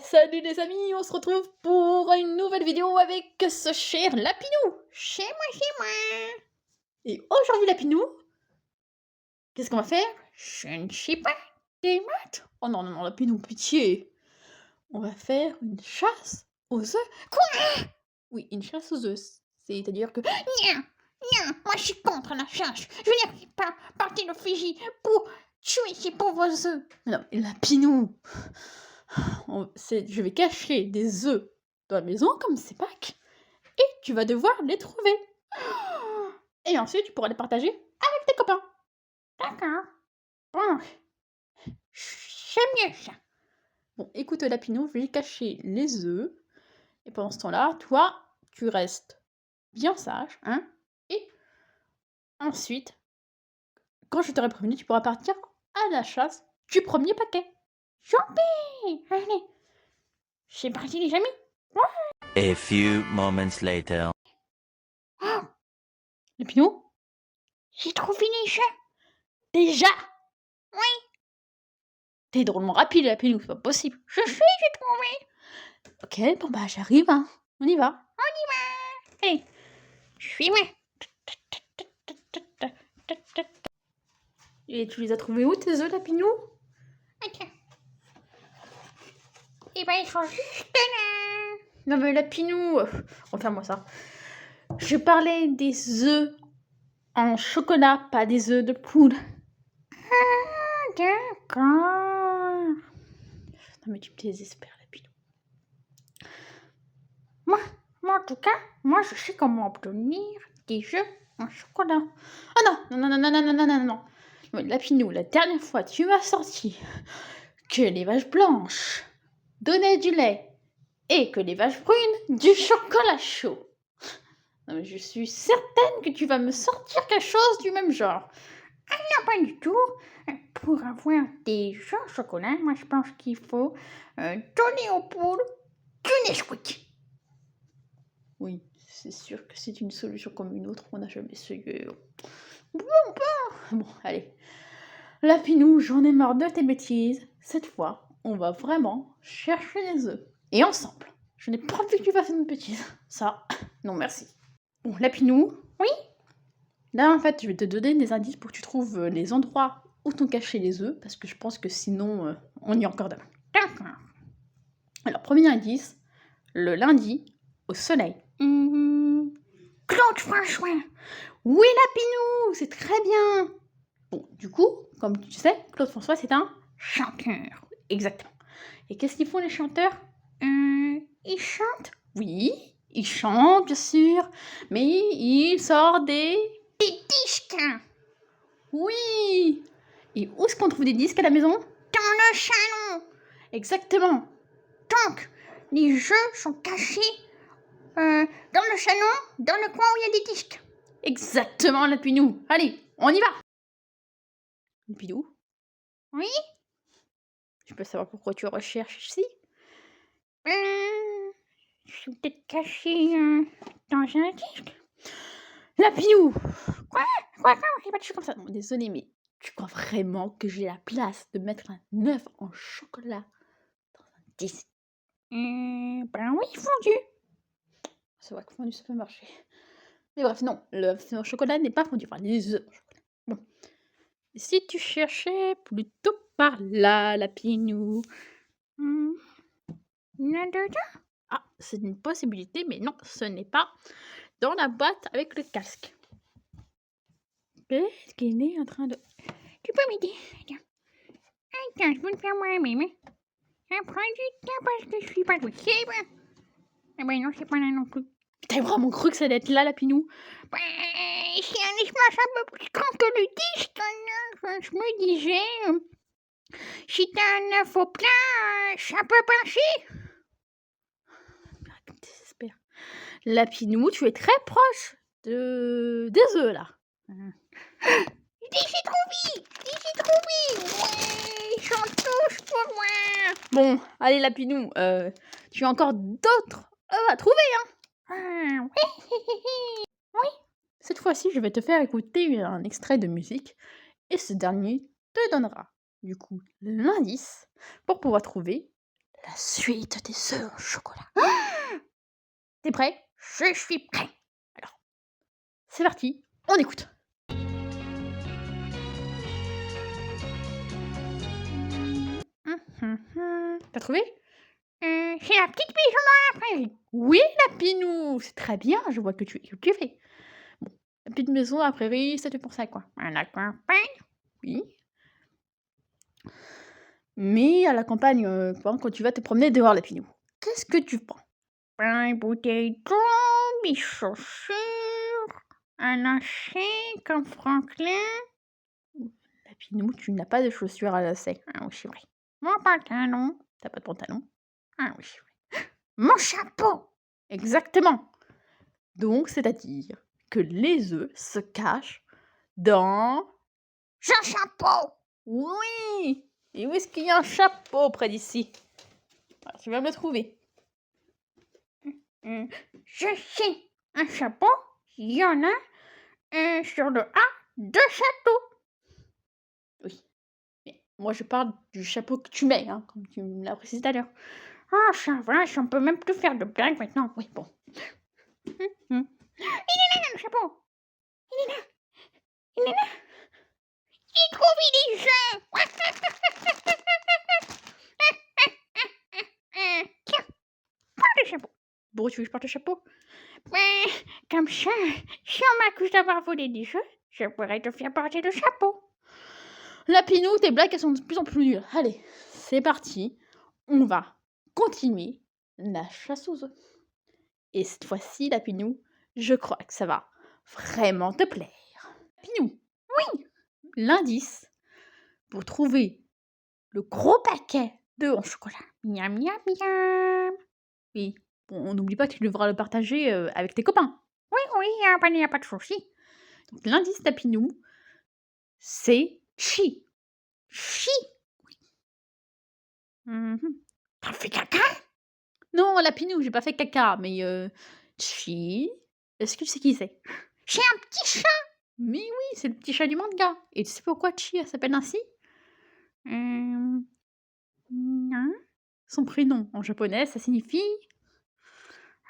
Salut les amis, on se retrouve pour une nouvelle vidéo avec ce cher Lapinou. C'est moi. Et aujourd'hui Lapinou, qu'est-ce qu'on va faire? Je ne sais pas. Des maths? Oh non, non, non, Lapinou, pitié. On va faire une chasse aux œufs. Quoi? Oui, une chasse aux œufs. C'est-à-dire que... Non, non, moi je suis contre la chasse. Je n'arrive pas partir de Fiji pour tuer ces pauvres œufs. Non, Lapinou, je vais cacher des œufs dans la maison comme c'est Pâques. Et tu vas devoir les trouver. Et ensuite, tu pourras les partager avec tes copains. D'accord. Bon, c'est mieux ça. Bon, écoute Lapinou, je vais cacher les œufs. Et pendant ce temps-là, toi, tu restes bien sage, hein. Et ensuite, quand je t'aurai prévenu, tu pourras partir à la chasse du premier paquet. Chopé. Allez, c'est parti les amis. A few moments later. Oh, Lapinou, j'ai trouvé les chats. déjà? Oui. T'es drôlement rapide, Lapinou, c'est pas possible. J'ai trouvé. Ok, bon bah j'arrive, hein. On y va. Allez, suis-moi. Et tu les as trouvés où tes œufs, Lapinou? Attends. Eh ben, ils sont juste là. Non mais Lapinou, refaire-moi ça. Je parlais des œufs en chocolat, pas des œufs de poule. Ah, d'accord. Non mais tu me désespères, Lapinou. Moi, en tout cas, moi, je sais comment obtenir des œufs en chocolat. Ah non, non, non, non, non, non, non, non, non. Mais Lapinou, la dernière fois, tu m'as sorti que les vaches blanches donnaient du lait et que les vaches brunes du chocolat chaud. Non mais je suis certaine que tu vas me sortir quelque chose du même genre. Non, pas du tout. Pour avoir des œufs au chocolat, moi, je pense qu'il faut donner aux poules du Nesquik. Oui, c'est sûr que c'est une solution comme une autre, on n'a jamais essayé. Bon, allez. Lapinou, j'en ai marre de tes bêtises. Cette fois, on va vraiment chercher les œufs. Et ensemble. Je n'ai pas envie que tu fasses une bêtise. Ça, non merci. Bon, Lapinou. Oui. Là, en fait, je vais te donner des indices pour que tu trouves les endroits où t'ont caché les œufs, parce que je pense que sinon, on y est encore demain. D'accord. Alors, premier indice, le lundi, au soleil. Claude François. Oui, Lapinou, c'est très bien. Bon, du coup, comme tu sais, Claude François, c'est un Chanteur. exactement. Et qu'est-ce qu'ils font les chanteurs? Il chante Oui, ils chantent, bien sûr, mais ils sortent des... des disques Oui. Et où est-ce qu'on trouve des disques à la maison? dans le salon. Exactement. Donc, les œufs sont cachés dans le salon, dans le coin où il y a des disques. Exactement, Lapinou. Allez, on y va. Lapinou, Oui. je peux savoir pourquoi tu recherches ici? Je suis peut-être caché dans un disque. Lapinou. Quoi, c'est pas de choses comme ça. Bon, désolé, mais tu crois vraiment que j'ai la place de mettre un œuf en chocolat dans un disque? Ben oui, fondu. C'est vrai que fondu, ça peut marcher. Mais bref, non, l'œuf au chocolat n'est pas fondu. Enfin, les œufs au chocolat. Bon. Et si tu cherchais plutôt par là, Lapinou? Il y en a dedans. Ah, c'est une possibilité, mais non, ce n'est pas dans la boîte avec le casque. Qu'est-ce qu'il est en train de... Tu peux m'aider. Attends, je peux le faire moi-même. Ça prend du temps parce que je suis pas possible. Eh ben non, c'est pas là non plus. T'as vraiment cru que ça allait être là, Lapinou? Ben, c'est un espace un peu plus grand que le disque. Je me disais, si t'as un œuf au plat, ça peut passer. Désespère. Lapinou, tu es très proche des œufs, là. J'ai trouvé. Ouais, j'en touche pour moi. Bon, allez, Lapinou, tu as encore d'autres œufs à trouver, hein? Oui. Cette fois-ci, je vais te faire écouter un extrait de musique, et ce dernier te donnera, du coup, l'indice pour pouvoir trouver la suite des œufs au chocolat. T'es prêt? Je suis prêt. C'est parti, on écoute. T'as trouvé? C'est la petite maison dans la prairie. Oui, Lapinou, c'est très bien, je vois que tu es cultivé. Bon, la petite maison à la prairie, ça te fait penser à quoi? À la campagne. Oui. Mais à la campagne, quand tu vas te promener dehors, Lapinou, qu'est-ce que tu prends? Une bouteille d'eau, mes chaussures, un lacet comme Franklin. Lapinou, tu n'as pas de chaussures à lacets. Ah oui, c'est vrai. Mon pantalon. T'as pas de pantalon? Ah oui, c'est vrai. Mon chapeau. Exactement. Donc, c'est-à-dire que les œufs se cachent dans... J'ai un chapeau. Oui! Et où est-ce qu'il y a un chapeau près d'ici? Alors, tu vas me le trouver. Je sais. Un chapeau, il y en a sur le A de château. Oui. Mais moi, je parle du chapeau que tu mets, hein, comme tu me l'as précisé tout à l'heure. Ah, ça va, on peut même plus faire de blagues maintenant. Oui, bon. Le chapeau. Il est là. Il est là. J'ai trouvé des jeux. Tiens, prends le chapeau. Bon, tu veux que je porte le chapeau? Ouais, comme ça, si on m'accuse d'avoir volé des jeux, je pourrais te faire porter le chapeau. Lapinou, tes blagues, elles sont de plus en plus nulles. Allez, c'est parti. On va continuer la chasse aux œufs. Et cette fois-ci, Lapinou, je crois que ça va vraiment te plaire. Lapinou, oui, l'indice pour trouver le gros paquet d'œufs en chocolat. Miam, miam, miam. Oui, bon, on n'oublie pas que tu devras le partager avec tes copains. Oui, il n'y a pas de souci. Donc l'indice Lapinou, c'est chi. Chi. T'as fait caca? Non, Lapinou, j'ai pas fait caca, mais chi. Est-ce que tu sais qui c'est? C'est un petit chat. Mais oui, c'est le petit chat du manga. Et tu sais pourquoi Chi elle s'appelle ainsi? Non. Son prénom en japonais, ça signifie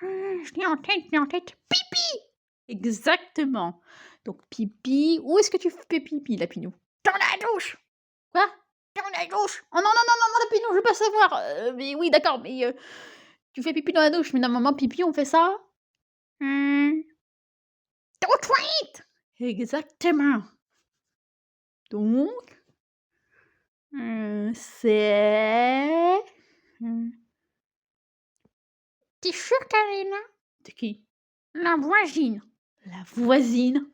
Je l'ai en tête. Pipi. exactement. Donc pipi. Où est-ce que tu fais pipi, Lapinou? Dans la douche. Quoi? Dans la douche. Oh non, non, non, non, non, Lapinou, je veux pas savoir. Mais oui, d'accord, mais tu fais pipi dans la douche, mais normalement, pipi, on fait ça? Aux toilettes. Exactement. Donc, c'est... T'es sûre qu'elle est là? De qui? La voisine. La voisine.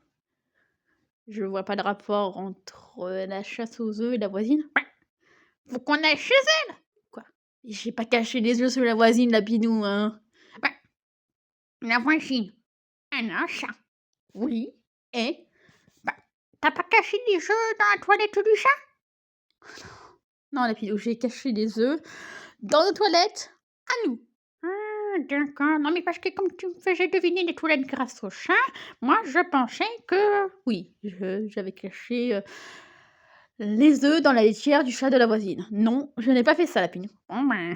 Je vois pas le rapport entre la chasse aux œufs et la voisine. Faut qu'on aille chez elle. J'ai pas caché les yeux sur la voisine, Lapinou, hein. La voisine. Elle a un chat. Oui. Et T'as pas caché des œufs dans la toilette du chat? non, Lapinou, j'ai caché les œufs dans nos toilettes à nous. Ah, d'accord. Non, mais parce que comme tu me faisais deviner les toilettes grâce au chat, moi, je pensais que... Oui, j'avais caché les œufs dans la laitière du chat de la voisine. Non, je n'ai pas fait ça, Lapinou. Bon, ben,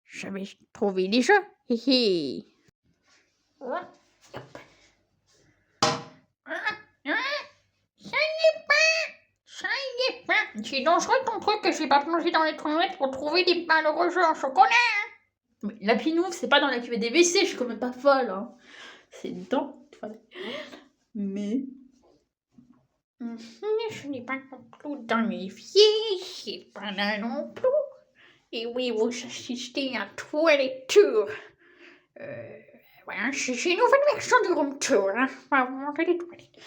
j'avais trouvé les jeux. Hé hé. Ça y est pas. C'est dangereux ton truc que j'ai pas plongé dans les toilettes pour trouver des malheureux jeux en chocolat. Mais Lapinou, c'est pas dans la cuvette des WC, je suis quand même pas folle, hein. C'est dans les toilettes. Mais... Je n'ai pas non plus dans les pieds, c'est pas là non plus. Et oui, vous assistez à Toilet Tour. Voilà, c'est une nouvelle version du Room Tour. Hein. On va vous montrer les toilettes.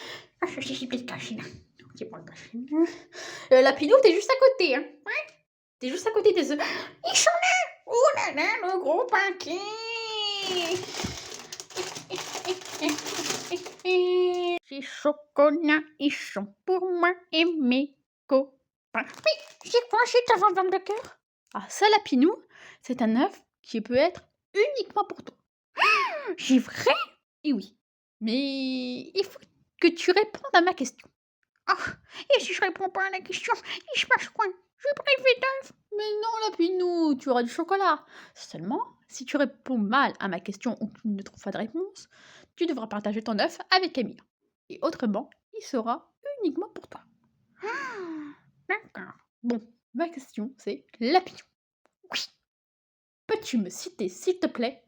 Ah, je suis plus caché là. C'est pas caché là. Lapinou, t'es juste à côté, hein. Ouais. T'es juste à côté des œufs. Ils sont là. Oh là là, le gros paquet. Ces chocolats, ils sont pour moi et mes copains. Mais c'est quoi cette avant-vente de cœur? Ah, ça, Lapinou, c'est un œuf qui peut être uniquement pour toi. C'est vrai? Et oui. Mais il faut que tu répondes à ma question. Oh, et si je réponds pas à la question, il se passe quoi? Je préfère d'œuf. Mais non, Lapinou, tu auras du chocolat. Seulement, si tu réponds mal à ma question ou que tu ne trouves pas de réponse, tu devras partager ton œuf avec Camille. Et autrement, il sera uniquement pour toi. Ah, d'accord. Bon, ma question, c'est Lapinou. Oui. Peux-tu me citer, s'il te plaît,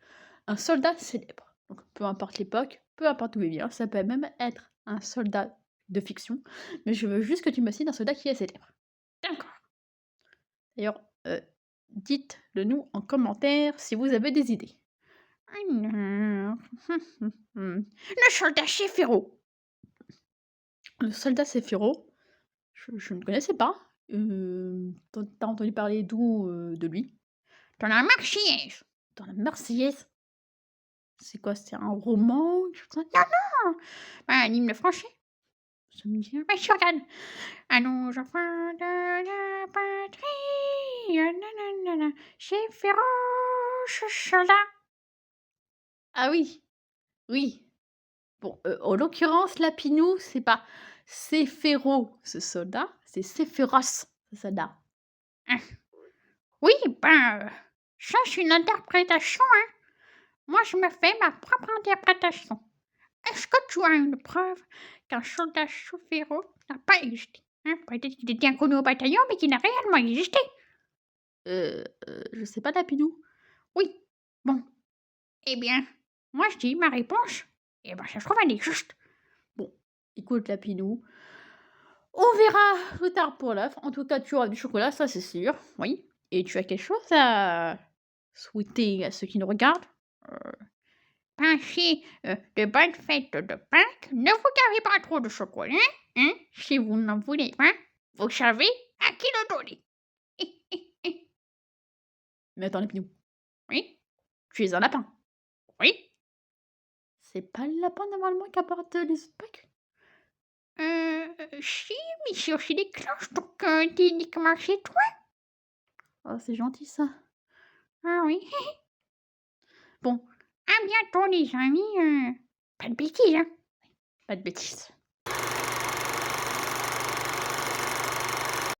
un soldat célèbre? Donc, peu importe l'époque, peu importe où il vient, ça peut même être un soldat de fiction, mais je veux juste que tu me cites un soldat qui est célèbre. D'accord. D'ailleurs, dites-le nous en commentaire si vous avez des idées. Alors, le soldat Chéféro. Le soldat Sephiroth, je ne connaissais pas. T'as entendu parler d'où, de lui? Dans la Marseillaise. Dans la Marseillaise? C'est quoi? C'est un roman? Quelque chose comme ça? Non, un hymne français. Ça me dit rien. Mais je regarde. À nos enfants de la patrie, nanana, Chéféro, soldat. Ah oui! Oui. Bon, en l'occurrence, Lapinou, c'est pas Sephiroth, ce soldat, c'est Sephiroth, ce soldat. Oui, ça c'est une interprétation, hein. Moi, je me fais ma propre interprétation. Est-ce que tu as une preuve qu'un soldat Chéféro n'a pas existé, hein? Peut-être qu'il était inconnu au bataillon, mais qu'il n'a réellement existé. Je sais pas, Lapinou. Oui. Bon. Eh bien, moi je dis ma réponse. Eh ben, ça se trouve, elle est juste. Bon, écoute, Lapinou, on verra plus tard pour l'œuf. En tout cas, tu auras du chocolat, ça c'est sûr, oui. Et tu as quelque chose à souhaiter à ceux qui nous regardent? Passez de bonnes fêtes de Pâques. Ne vous gavez pas trop de chocolat, hein? Si vous n'en voulez pas, vous savez à qui le donner. Mais attends, Lapinou, Oui, tu es un lapin. oui. C'est pas le lapin normalement qui apporte les œufs de Pâques? Si, mais c'est aussi des cloches, donc techniquement c'est toi. Oh, c'est gentil ça. Ah oui. Bon, À bientôt les amis. Pas de bêtises, hein. pas de bêtises.